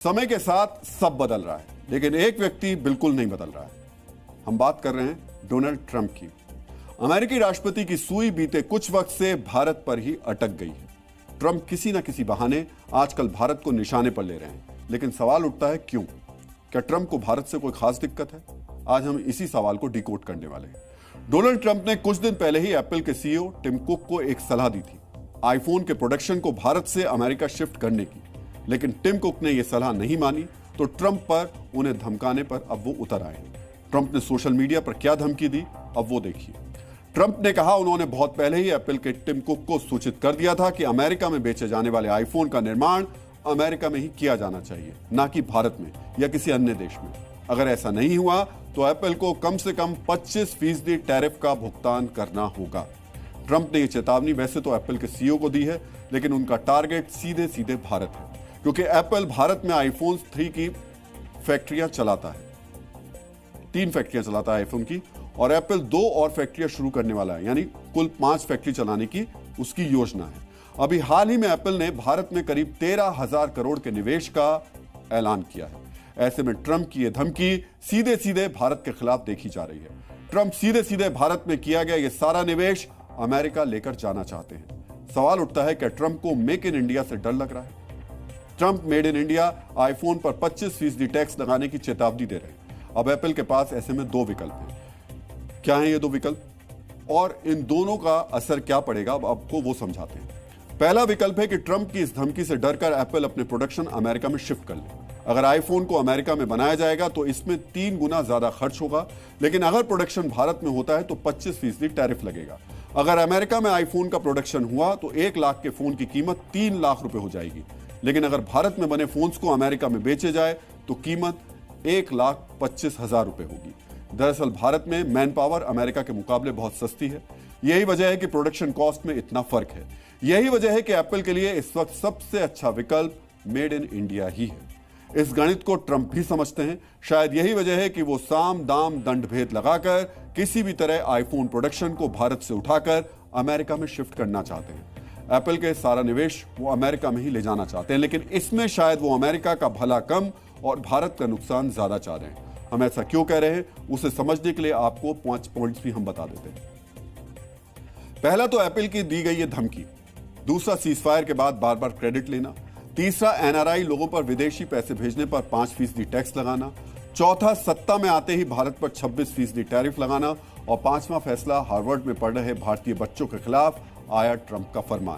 समय के साथ सब बदल रहा है, लेकिन एक व्यक्ति बिल्कुल नहीं बदल रहा है। हम बात कर रहे हैं डोनाल्ड ट्रंप की। अमेरिकी राष्ट्रपति की सुई बीते कुछ वक्त से भारत पर ही अटक गई है। ट्रंप किसी ना किसी बहाने आजकल भारत को निशाने पर ले रहे हैं, लेकिन सवाल उठता है क्यों? क्या ट्रंप को भारत से कोई खास दिक्कत है? आज हम इसी सवाल को डिकोड करने वाले हैं। डोनाल्ड ट्रंप ने कुछ दिन पहले ही एप्पल के सीईओ टिम कुक को एक सलाह दी थी, आईफोन के प्रोडक्शन को भारत से अमेरिका शिफ्ट करने की, लेकिन टिम कुक ने यह सलाह नहीं मानी तो ट्रंप पर उन्हें धमकाने पर अब वो उतर आए। ट्रंप ने सोशल मीडिया पर क्या धमकी दी, अब वो देखिए। ट्रंप ने कहा उन्होंने बहुत पहले ही एप्पल के टिम कुक को सूचित कर दिया था कि अमेरिका में बेचे जाने वाले आईफोन का निर्माण अमेरिका में ही किया जाना चाहिए, ना कि भारत में या किसी अन्य देश में। अगर ऐसा नहीं हुआ तो एप्पल को कम से कम 25% टैरिफ का भुगतान करना होगा। ट्रंप ने यह चेतावनी वैसे तो एप्पल के सीईओ को दी है, लेकिन उनका टारगेट सीधे सीधे भारत है, क्योंकि एप्पल भारत में आईफोन 3 की फैक्ट्रियां चलाता है। 3 फैक्ट्रियां चलाता है आईफोन की, और एप्पल 2 और फैक्ट्रियां शुरू करने वाला है, यानी कुल 5 फैक्ट्री चलाने की उसकी योजना है। अभी हाल ही में एप्पल ने भारत में करीब 13,000 करोड़ के निवेश का ऐलान किया है। ऐसे में ट्रंप की यह धमकी सीधे सीधे भारत के खिलाफ देखी जा रही है। ट्रंप सीधे सीधे भारत में किया गया यह सारा निवेश अमेरिका लेकर जाना चाहते हैं। सवाल उठता है कि ट्रंप को मेक इन इंडिया से डर लग रहा है? Trump made in India iPhone पर 25% टैक्स लगाने की चेतावनी दे रहे हैं। अब एप्पल के पास ऐसे में 2 विकल्प हैं। क्या हैं ये 2 विकल्प, और इन दोनों का असर क्या पड़ेगा, अब आपको वो समझाते हैं। पहला विकल्प है कि ट्रंप की इस धमकी से डरकर एप्पल अपने प्रोडक्शन अमेरिका में शिफ्ट कर ले। अगर आईफोन को अमेरिका में बनाया जाएगा तो इसमें 3 गुना ज्यादा खर्च होगा, लेकिन अगर प्रोडक्शन भारत में होता है तो 25% टैरिफ लगेगा। अगर अमेरिका में आईफोन का प्रोडक्शन हुआ तो 1 लाख के फोन की कीमत 3 लाख रुपए हो जाएगी, लेकिन अगर भारत में बने फोन्स को अमेरिका में बेचे जाए तो कीमत 1,25,000 रुपए होगी। दरअसल भारत में मैन पावर अमेरिका के मुकाबले बहुत सस्ती है। यही वजह है कि प्रोडक्शन कॉस्ट में इतना फर्क है। यही वजह है कि एप्पल के लिए इस वक्त सबसे अच्छा विकल्प मेड इन इंडिया ही है। इस गणित को ट्रंप भी समझते हैं। शायद यही वजह है कि वो साम दाम दंड भेद लगाकर किसी भी तरह आईफोन प्रोडक्शन को भारत से उठाकर अमेरिका में शिफ्ट करना चाहते हैं। एप्पल के सारा निवेश वो अमेरिका में ही ले जाना चाहते हैं, लेकिन इसमें शायद वो अमेरिका का भला कम और भारत का नुकसान ज्यादा चाह रहे हैं। हम ऐसा क्यों कह रहे हैं, उसे समझने के लिए आपको 5 पॉइंट्स भी हम बता देते हैं। पहला तो एप्पल की दी गई ये धमकी, दूसरा सीजफायर के बाद बार बार क्रेडिट लेना, तीसरा एनआरआई लोगों पर विदेशी पैसे भेजने पर 5% टैक्स लगाना, चौथा सत्ता में आते ही भारत पर 26% टैरिफ लगाना, और 5वां फैसला हार्वर्ड में पढ़ रहे भारतीय बच्चों के खिलाफ आया ट्रंप का फरमान।